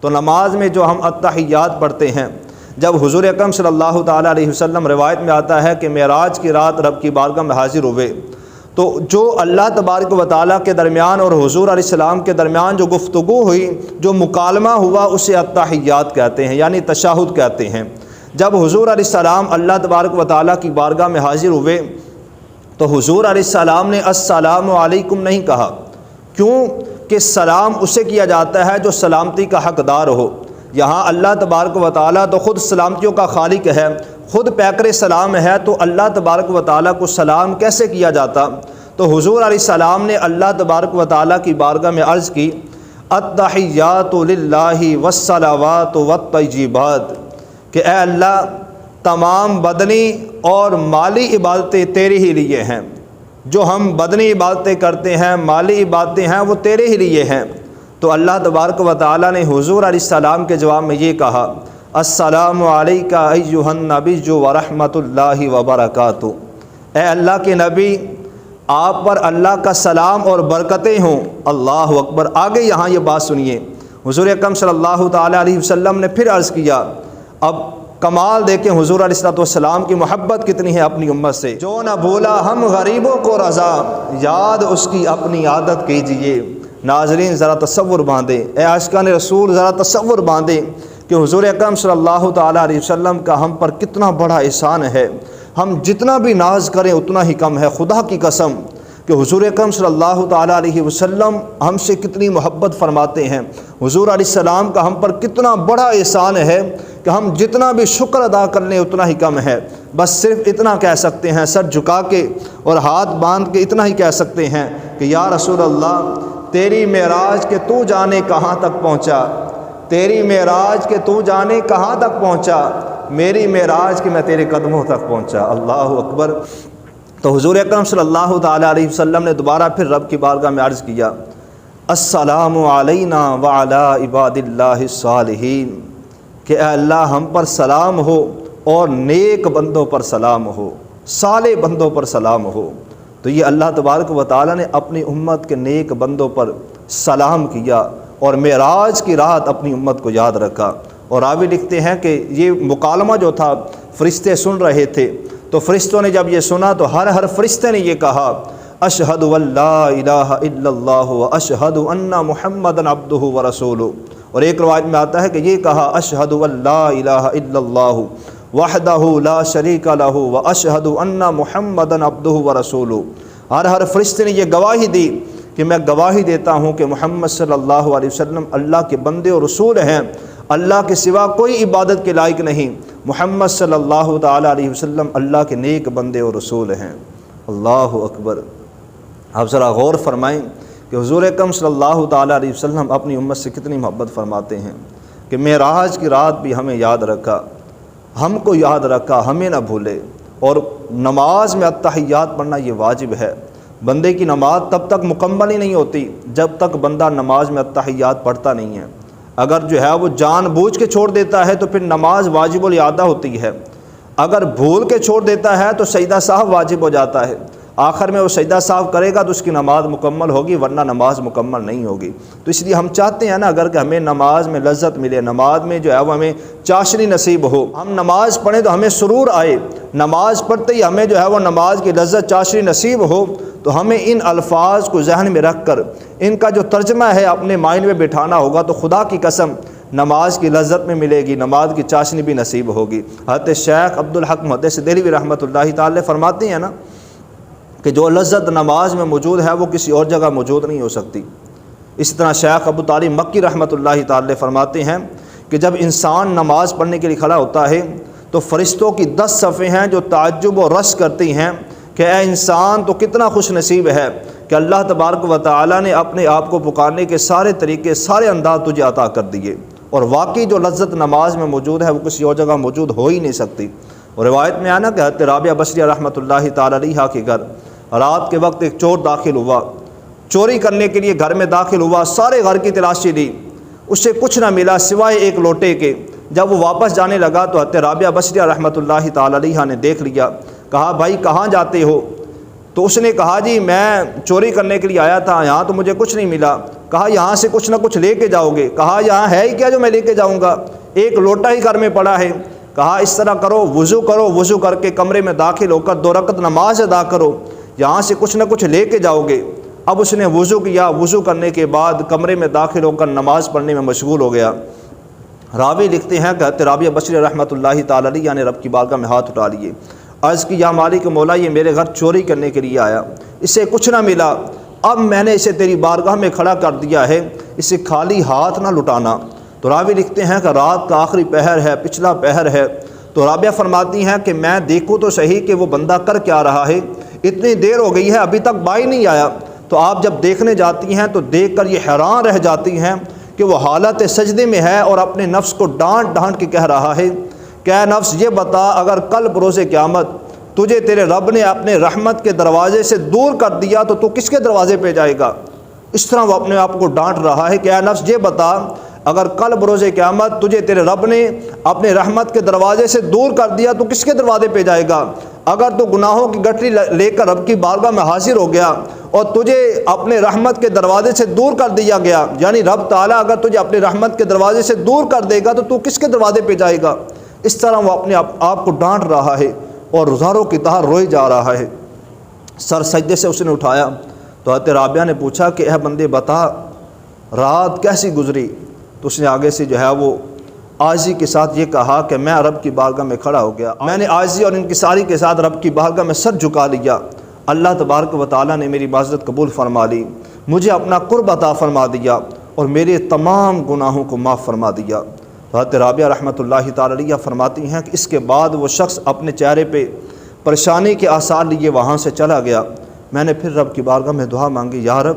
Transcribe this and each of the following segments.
تو نماز میں جو ہم التحیات پڑھتے ہیں، جب حضور اکرم صلی اللہ تعالیٰ علیہ وسلم روایت میں آتا ہے کہ معراج کی رات رب کی بارگاہ میں حاضر ہوئے، تو جو اللہ تبارک و تعالیٰ کے درمیان اور حضور علیہ السلام کے درمیان جو گفتگو ہوئی، جو مکالمہ ہوا، اسے التحیات کہتے ہیں، یعنی تشہد کہتے ہیں۔ جب حضور علیہ السلام اللہ تبارک و تعالیٰ کی بارگاہ میں حاضر ہوئے تو حضور علیہ السلام نے السلام علیکم نہیں کہا، کیوں کہ سلام اسے کیا جاتا ہے جو سلامتی کا حقدار ہو۔ یہاں اللہ تبارک و تعالیٰ تو خود سلامتیوں کا خالق ہے، خود پیکر سلام ہے، تو اللہ تبارک و تعالیٰ کو سلام کیسے کیا جاتا؟ تو حضور علیہ السلام نے اللہ تبارک و تعالیٰ کی بارگاہ میں عرض کی التحیات للہ والصلوات والطیبات، کہ اے اللہ تمام بدنی اور مالی عبادتیں تیرے ہی لیے ہیں، جو ہم بدنی عبادتیں کرتے ہیں، مالی عبادتیں ہیں، وہ تیرے ہی لیے ہیں۔ تو اللہ تبارک و تعالیٰ نے حضور علیہ السلام کے جواب میں یہ کہا السلام علیکہ ایھا النبی ورحمۃ اللہ وبرکاتہ، اے اللہ کے نبی آپ پر اللہ کا سلام اور برکتیں ہوں۔ اللہ اکبر۔ آگے یہاں یہ بات سنیے، حضور اکرم صلی اللہ تعالیٰ علیہ وسلم نے پھر عرض کیا، اب کمال دیکھیں حضور علیہ السلام کی محبت کتنی ہے اپنی امت سے، جو نہ بھولا ہم غریبوں کو رضا، یاد اس کی اپنی عادت کیجئے۔ ناظرین ذرا تصور باندھیں، اے عاشقان رسول ذرا تصور باندھیں کہ حضور اکرم صلی اللہ تعالیٰ علیہ وسلم کا ہم پر کتنا بڑا احسان ہے۔ ہم جتنا بھی ناز کریں اتنا ہی کم ہے، خدا کی قسم کہ حضور اکرم صلی اللہ تعالیٰ علیہ وسلم ہم سے کتنی محبت فرماتے ہیں۔ حضور علیہ السلام کا ہم پر کتنا بڑا احسان ہے کہ ہم جتنا بھی شکر ادا کر لیں اتنا ہی کم ہے۔ بس صرف اتنا کہہ سکتے ہیں، سر جھکا کے اور ہاتھ باندھ کے اتنا ہی کہہ سکتے ہیں کہ یا رسول اللہ تیری معراج کے تو جانے کہاں تک پہنچا، تیری معراج کے تو جانے کہاں تک پہنچا، میری معراج کے میں تیرے قدموں تک پہنچا۔ اللہ اکبر۔ تو حضور اکرم صلی اللہ تعالیٰ علیہ وسلم نے دوبارہ پھر رب کی بارگاہ میں عرض کیا السلام علینا وعلی عباد اللہ الصالحین، کہ اے اللہ ہم پر سلام ہو اور نیک بندوں پر سلام ہو، صالح بندوں پر سلام ہو۔ تو یہ اللہ تبارک و تعالیٰ نے اپنی امت کے نیک بندوں پر سلام کیا اور معراج کی رات اپنی امت کو یاد رکھا۔ اور راوی لکھتے ہیں کہ یہ مکالمہ جو تھا فرشتے سن رہے تھے، تو فرشتوں نے جب یہ سنا تو ہر فرشتے نے یہ کہا اشہد ان لا الہ الا اللہ واشہد ان محمدا عبدہ ورسولہ۔ اور ایک روایت میں آتا ہے کہ یہ کہا اشہد ان لا الہ الا اللہ وحدہ لا شریک لہ واشہد ان محمدا عبدہ ورسولہ۔ ہر فرشتے نے یہ گواہی دی کہ میں گواہی دیتا ہوں کہ محمد صلی اللہ علیہ وسلم اللہ کے بندے اور رسول ہیں، اللہ کے سوا کوئی عبادت کے لائق نہیں، محمد صلی اللہ تعالیٰ علیہ وسلم اللہ کے نیک بندے اور رسول ہیں۔ اللہ اکبر۔ آپ ذرا غور فرمائیں کہ حضور اکرم صلی اللہ تعالیٰ علیہ وسلم اپنی امت سے کتنی محبت فرماتے ہیں کہ معراج کی رات بھی ہمیں یاد رکھا، ہم کو یاد رکھا، ہمیں نہ بھولے۔ اور نماز میں التحیات پڑھنا یہ واجب ہے۔ بندے کی نماز تب تک مکمل ہی نہیں ہوتی جب تک بندہ نماز میں التحیات پڑھتا نہیں ہے۔ اگر جو ہے وہ جان بوجھ کے چھوڑ دیتا ہے تو پھر نماز واجب الاعادہ ہوتی ہے، اگر بھول کے چھوڑ دیتا ہے تو سجدہ سہو واجب ہو جاتا ہے، آخر میں وہ سجدہ سہو کرے گا تو اس کی نماز مکمل ہوگی، ورنہ نماز مکمل نہیں ہوگی۔ تو اس لیے ہم چاہتے ہیں نا اگر کہ ہمیں نماز میں لذت ملے، نماز میں جو ہے وہ ہمیں چاشنی نصیب ہو، ہم نماز پڑھیں تو ہمیں سرور آئے، نماز پڑھتے ہی ہمیں جو ہے وہ نماز کی لذت چاشنی نصیب ہو، تو ہمیں ان الفاظ کو ذہن میں رکھ کر ان کا جو ترجمہ ہے اپنے مائنڈ میں بٹھانا ہوگا، تو خدا کی قسم نماز کی لذت میں ملے گی، نماز کی چاشنی بھی نصیب ہوگی۔ حضرت شیخ عبدالحق محدث دہلوی رحمۃ اللہ تعالی فرماتے ہیں نا کہ جو لذت نماز میں موجود ہے وہ کسی اور جگہ موجود نہیں ہو سکتی۔ اسی طرح شیخ ابو طالب مکی رحمۃ اللہ تعالی فرماتے ہیں کہ جب انسان نماز پڑھنے کے لیے کھڑا ہوتا ہے تو فرشتوں کی 10 صفیں ہیں جو تعجب و رشک کرتی ہیں کہ اے انسان تو کتنا خوش نصیب ہے کہ اللہ تبارک و تعالی نے اپنے آپ کو پکارنے کے سارے طریقے، سارے انداز تجھے عطا کر دیے، اور واقعی جو لذت نماز میں موجود ہے وہ کسی اور جگہ موجود ہو ہی نہیں سکتی۔ اور روایت میں آنا کہ حضرت رابعہ بصریہ رحمۃ اللہ تعالی علیہا کے گھر رات کے وقت ایک چور داخل ہوا، چوری کرنے کے لیے گھر میں داخل ہوا، سارے گھر کی تلاشی لی، اس سے کچھ نہ ملا سوائے ایک لوٹے کے۔ جب وہ واپس جانے لگا تو حضرت رابعہ بصریہ رحمۃ اللہ تعالی علیہا نے دیکھ لیا، کہا بھائی کہاں جاتے ہو؟ تو اس نے کہا جی میں چوری کرنے کے لیے آیا تھا، یہاں تو مجھے کچھ نہیں ملا۔ کہا یہاں سے کچھ نہ کچھ لے کے جاؤ گے؟ کہا یہاں ہے ہی کیا جو میں لے کے جاؤں گا، ایک لوٹا ہی گھر میں پڑا ہے۔ کہا اس طرح کرو، وضو کر کے کمرے میں داخل ہو کر 2 رکعت نماز ادا کرو، یہاں سے کچھ نہ کچھ لے کے جاؤ گے۔ اب اس نے وضو کیا، وضو کرنے کے بعد کمرے میں داخل ہو کر نماز پڑھنے میں مشغول ہو گیا۔ راوی لکھتے ہیں کہ حضرت رابعہ بصری رحمۃ اللہ تعالی علیہ یعنی رب کی بارگاہ میں ہاتھ اٹھا لیے، عرض کی یا مالک مولا، یہ میرے گھر چوری کرنے کے لیے آیا، اسے کچھ نہ ملا، اب میں نے اسے تیری بارگاہ میں کھڑا کر دیا ہے، اسے خالی ہاتھ نہ لٹانا۔ تو راوی لکھتے ہیں کہ رات کا آخری پہر ہے، پچھلا پہر ہے، تو رابعہ فرماتی ہیں کہ میں دیکھوں تو صحیح کہ وہ بندہ کر کیا رہا ہے، اتنی دیر ہو گئی ہے ابھی تک بائی نہیں آیا۔ تو آپ جب دیکھنے جاتی ہیں تو دیکھ کر یہ حیران رہ جاتی ہیں کہ وہ حالت سجدے میں ہے اور اپنے نفس کو ڈانٹ ڈانٹ کے کہہ رہا ہے کہ اے نفس یہ بتا، اگر کل بروز قیامت تجھے تیرے رب نے اپنے رحمت کے دروازے سے دور کر دیا تو کس کے دروازے پہ جائے گا؟ اس طرح وہ اپنے آپ کو ڈانٹ رہا ہے کہ اے نفس یہ بتا، اگر کل بروز قیامت تجھے تیرے رب نے اپنے رحمت کے دروازے سے دور کر دیا تو کس کے دروازے پہ جائے گا؟ اگر تو گناہوں کی گٹری لے کر رب کی بارگاہ میں حاضر ہو گیا اور تجھے اپنے رحمت کے دروازے سے دور کر دیا گیا، یعنی رب تعالیٰ اگر تجھے اپنے رحمت کے دروازے سے دور کر دے گا تو کس کے دروازے پہ جائے گا؟ اس طرح وہ اپنے آپ کو ڈانٹ رہا ہے اور روزاروں کی طرح روئے جا رہا ہے۔ سر سجدے سے اس نے اٹھایا تو حضرت رابعہ نے پوچھا کہ اے بندے بتا رات کیسی گزری؟ تو اس نے آگے سے جو ہے وہ عاجزی کے ساتھ یہ کہا کہ میں رب کی بارگاہ میں کھڑا ہو گیا، میں نے عاجزی اور انکساری کے ساتھ رب کی بارگاہ میں سر جھکا لیا، اللہ تبارک و تعالیٰ نے میری معذرت قبول فرما لی، مجھے اپنا قرب عطا فرما دیا اور میرے تمام گناہوں کو معاف فرما دیا۔ حضرت رابعہ رحمۃ اللہ تعالی علیہ فرماتی ہیں کہ اس کے بعد وہ شخص اپنے چہرے پہ پریشانی کے آثار لیے وہاں سے چلا گیا۔ میں نے پھر رب کی بارگاہ میں دعا مانگی، یا رب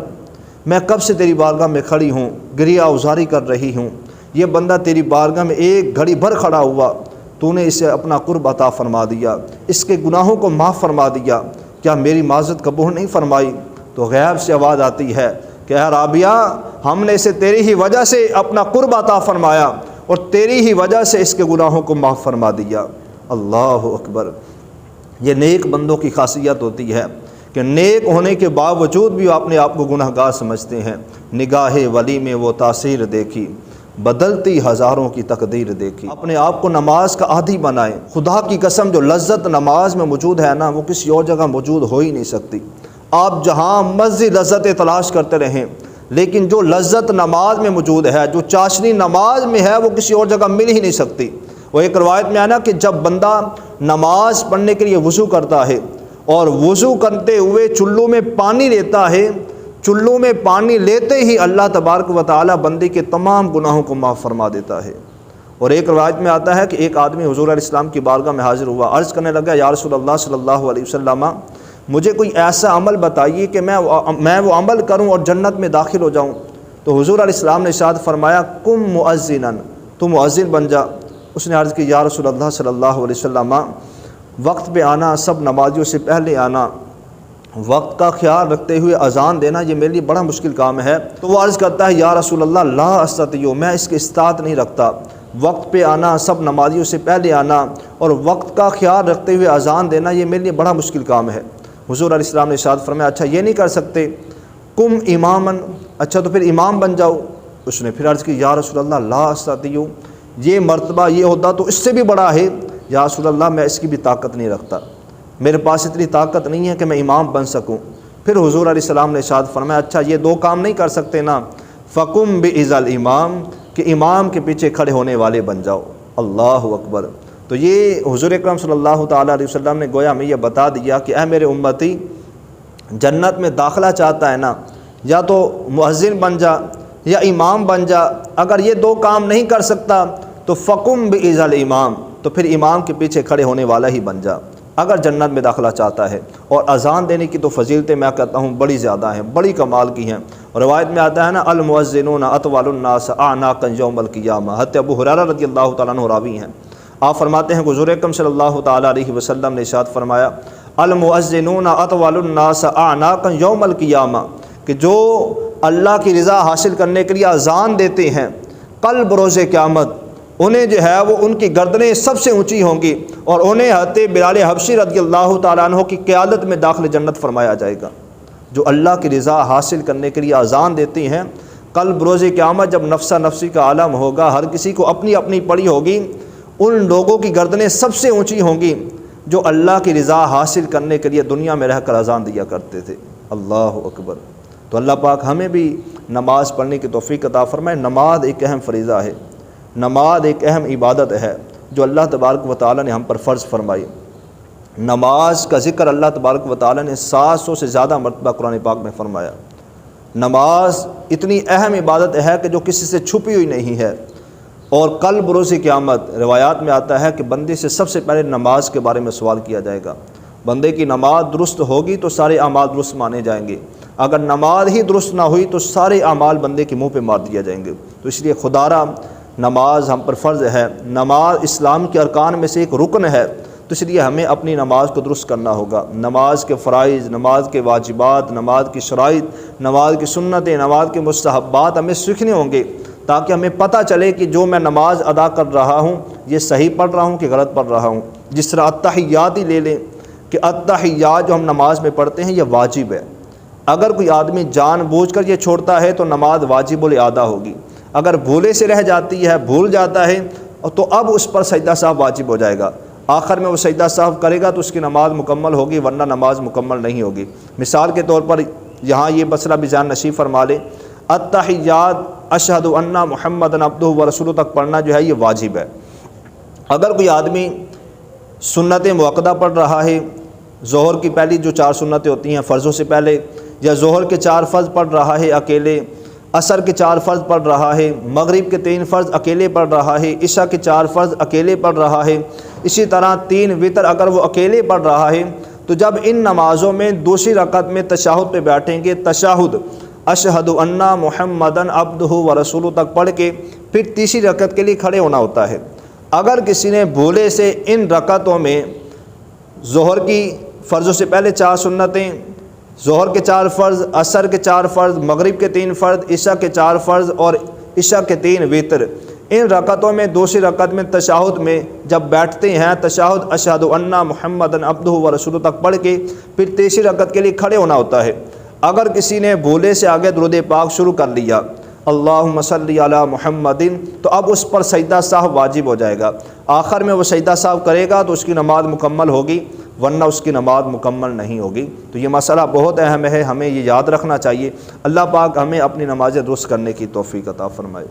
میں کب سے تیری بارگاہ میں کھڑی ہوں، گریہ اوزاری کر رہی ہوں، یہ بندہ تیری بارگاہ میں ایک گھڑی بھر کھڑا ہوا، تو نے اسے اپنا قرب عطا فرما دیا، اس کے گناہوں کو معاف فرما دیا، کیا میری معذرت قبول نہیں فرمائی؟ تو غیب سے آواز آتی ہے کہ اے رابعہ، ہم نے اسے تیری ہی وجہ سے اپنا قرب عطا فرمایا اور تیری ہی وجہ سے اس کے گناہوں کو معاف فرما دیا۔ اللہ اکبر۔ یہ نیک بندوں کی خاصیت ہوتی ہے کہ نیک ہونے کے باوجود بھی وہ اپنے آپ کو گناہ گار سمجھتے ہیں۔ نگاہ ولی میں وہ تاثیر دیکھی، بدلتی ہزاروں کی تقدیر دیکھی۔ اپنے آپ کو نماز کا عادی بنائیں۔ خدا کی قسم جو لذت نماز میں موجود ہے نا، وہ کسی اور جگہ موجود ہو ہی نہیں سکتی۔ آپ جہاں مرضی لذتیں تلاش کرتے رہیں، لیکن جو لذت نماز میں موجود ہے، جو چاشنی نماز میں ہے، وہ کسی اور جگہ مل ہی نہیں سکتی۔ وہ ایک روایت میں آنا کہ جب بندہ نماز پڑھنے کے لیے وضو کرتا ہے اور وضو کرتے ہوئے چلو میں پانی لیتا ہے، چلو میں پانی لیتے ہی اللہ تبارک و تعالی بندے کے تمام گناہوں کو معاف فرما دیتا ہے۔ اور ایک روایت میں آتا ہے کہ ایک آدمی حضور علیہ السلام کی بارگاہ میں حاضر ہوا، عرض کرنے لگا یا رسول اللہ صلی اللہ علیہ وسلم، مجھے کوئی ایسا عمل بتائیے کہ میں وہ عمل کروں اور جنت میں داخل ہو جاؤں۔ تو حضور علیہ السلام نے ارشاد فرمایا کم مؤذنا، تو مؤذن بن جا۔ اس نے عرض کی یا رسول اللہ صلی اللہ علیہ وسلم، وقت پہ آنا، سب نمازیوں سے پہلے آنا، وقت کا خیال رکھتے ہوئے اذان دینا، یہ میرے لیے بڑا مشکل کام ہے۔ تو وہ عرض کرتا ہے یا رسول اللہ لا استطیع، میں اس کی استطاعت نہیں رکھتا۔ وقت پہ آنا، سب نمازیوں سے پہلے آنا اور وقت کا خیال رکھتے ہوئے اذان دینا، یہ میرے لیے بڑا مشکل کام ہے۔ حضور علیہ السلام نے ارشاد فرمایا اچھا یہ نہیں کر سکتے، کم امامن، اچھا تو پھر امام بن جاؤ۔ اس نے پھر عرض کی یا رسول اللہ لا استطیع، یہ مرتبہ یہ ہوتا تو اس سے بھی بڑا ہے، یا رسول اللہ میں اس کی بھی طاقت نہیں رکھتا، میرے پاس اتنی طاقت نہیں ہے کہ میں امام بن سکوں۔ پھر حضور علیہ السلام نے ارشاد فرمایا اچھا یہ 2 کام نہیں کر سکتے نا، فقم بِإِذَا الْإِمَامِ، کہ امام کے پیچھے کھڑے ہونے والے بن جاؤ۔ اللہ اکبر۔ تو یہ حضور اکرم صلی اللہ تعالیٰ علیہ وسلم نے گویا میں یہ بتا دیا کہ اے میرے امتی، جنت میں داخلہ چاہتا ہے نا، یا تو مؤذن بن جا یا امام بن جا، اگر یہ 2 کام نہیں کر سکتا تو فقم بِإِذَا الْإِمَامِ، تو پھر امام کے پیچھے کھڑے ہونے والا ہی بن جا اگر جنت میں داخلہ چاہتا ہے۔ اور اذان دینے کی تو فضیلتیں میں کہتا ہوں بڑی زیادہ ہیں، بڑی کمال کی ہیں۔ اور روایت میں آتا ہے نا المؤذنون اطول الناس اعناقا یوم القیامہ، حضرت ابو ہریرہ رضی اللہ تعالیٰ عنہ راوی ہیں۔ آپ فرماتے ہیں کہ حضور اکرم صلی اللہ تعالیٰ علیہ وسلم نے ارشاد فرمایا المؤذنون اطول الناس اعناقا یوم القیامہ، کہ جو اللہ کی رضا حاصل کرنے کے لیے اذان دیتے ہیں کل بروز قیامت، انہیں جو ہے وہ ان کی گردنیں سب سے اونچی ہوں گی اور انہیں حضرت بلال حبشی رضی اللہ تعالیٰ عنہ کی قیادت میں داخل جنت فرمایا جائے گا۔ جو اللہ کی رضا حاصل کرنے کے لیے اذان دیتے ہیں کل بروز قیامت جب نفسا نفسی کا عالم ہوگا، ہر کسی کو اپنی اپنی پڑی ہوگی، ان لوگوں کی گردنیں سب سے اونچی ہوں گی جو اللہ کی رضا حاصل کرنے کے لیے دنیا میں رہ کر اذان دیا کرتے تھے۔ اللہ اکبر۔ تو اللہ پاک ہمیں بھی نماز پڑھنے کی توفیق عطا فرمائے۔ نماز ایک اہم فریضہ ہے، نماز ایک اہم عبادت ہے جو اللہ تبارک و تعالیٰ نے ہم پر فرض فرمائی۔ نماز کا ذکر اللہ تبارک و تعالیٰ نے 700 سے زیادہ مرتبہ قرآن پاک میں فرمایا۔ نماز اتنی اہم عبادت ہے کہ جو کسی سے چھپی ہوئی نہیں ہے، اور کل بروز قیامت روایات میں آتا ہے کہ بندے سے سب سے پہلے نماز کے بارے میں سوال کیا جائے گا۔ بندے کی نماز درست ہوگی تو سارے اعمال درست مانے جائیں گے، اگر نماز ہی درست نہ ہوئی تو سارے اعمال بندے کے منہ پہ مار دیا جائیں گے۔ تو اس لیے خدارا نماز ہم پر فرض ہے، نماز اسلام کے ارکان میں سے ایک رکن ہے، تو اس لیے ہمیں اپنی نماز کو درست کرنا ہوگا۔ نماز کے فرائض، نماز کے واجبات، نماز کی شرائط، نماز کی سنتیں، نماز کے مستحبات ہمیں سیکھنے ہوں گے، تاکہ ہمیں پتہ چلے کہ جو میں نماز ادا کر رہا ہوں یہ صحیح پڑھ رہا ہوں کہ غلط پڑھ رہا ہوں۔ جس طرح التحیات ہی لے لیں کہ التحیات جو ہم نماز میں پڑھتے ہیں یہ واجب ہے، اگر کوئی آدمی جان بوجھ کر یہ چھوڑتا ہے تو نماز واجب الادا ہوگی، اگر بھولے سے رہ جاتی ہے، بھول جاتا ہے، تو اب اس پر سجدہ سہو واجب ہو جائے گا، آخر میں وہ سجدہ سہو کرے گا تو اس کی نماز مکمل ہوگی، ورنہ نماز مکمل نہیں ہوگی۔ مثال کے طور پر یہاں یہ مسئلہ بھی ذہن نشین فرما لیں، التحیات اشہد ان محمدًا عبدہ ورسولہ تک پڑھنا جو ہے یہ واجب ہے۔ اگر کوئی آدمی سنت مؤکدہ پڑھ رہا ہے، ظہر کی پہلی جو 4 سنتیں ہوتی ہیں فرضوں سے پہلے، یا ظہر کے 4 فرض پڑھ رہا ہے اکیلے، عصر کے 4 فرض پڑھ رہا ہے، مغرب کے 3 فرض اکیلے پڑھ رہا ہے، عشاء کے 4 فرض اکیلے پڑھ رہا ہے، اسی طرح 3 وتر اگر وہ اکیلے پڑھ رہا ہے، تو جب ان نمازوں میں دوسری رکعت میں تشہد پہ بیٹھیں گے، تشہد اشہد ان محمدًا عبدہ ورسولہ تک پڑھ کے پھر تیسری رکعت کے لیے کھڑے ہونا ہوتا ہے۔ اگر کسی نے بھولے سے ان رکعتوں میں ظہر کی فرضوں سے پہلے 4 سنتیں، ظہر کے 4 فرض، عصر کے 4 فرض، مغرب کے 3 فرض، عشاء کے 4 فرض اور عشاء کے 3 وتر، ان رکعتوں میں دوسری رکعت میں تشہد میں جب بیٹھتے ہیں، تشہد اشہد ان محمدًا عبدہ ورسولہ تک پڑھ کے پھر تیسری رکعت کے لیے کھڑے ہونا ہوتا ہے۔ اگر کسی نے بھولے سے آگے درود پاک شروع کر لیا، اللہم صلی علی محمد، تو اب اس پر سجدہ سہو واجب ہو جائے گا، آخر میں وہ سجدہ سہو کرے گا تو اس کی نماز مکمل ہوگی، ورنہ اس کی نماز مکمل نہیں ہوگی۔ تو یہ مسئلہ بہت اہم ہے، ہمیں یہ یاد رکھنا چاہیے۔ اللہ پاک ہمیں اپنی نمازیں درست کرنے کی توفیق عطا فرمائے۔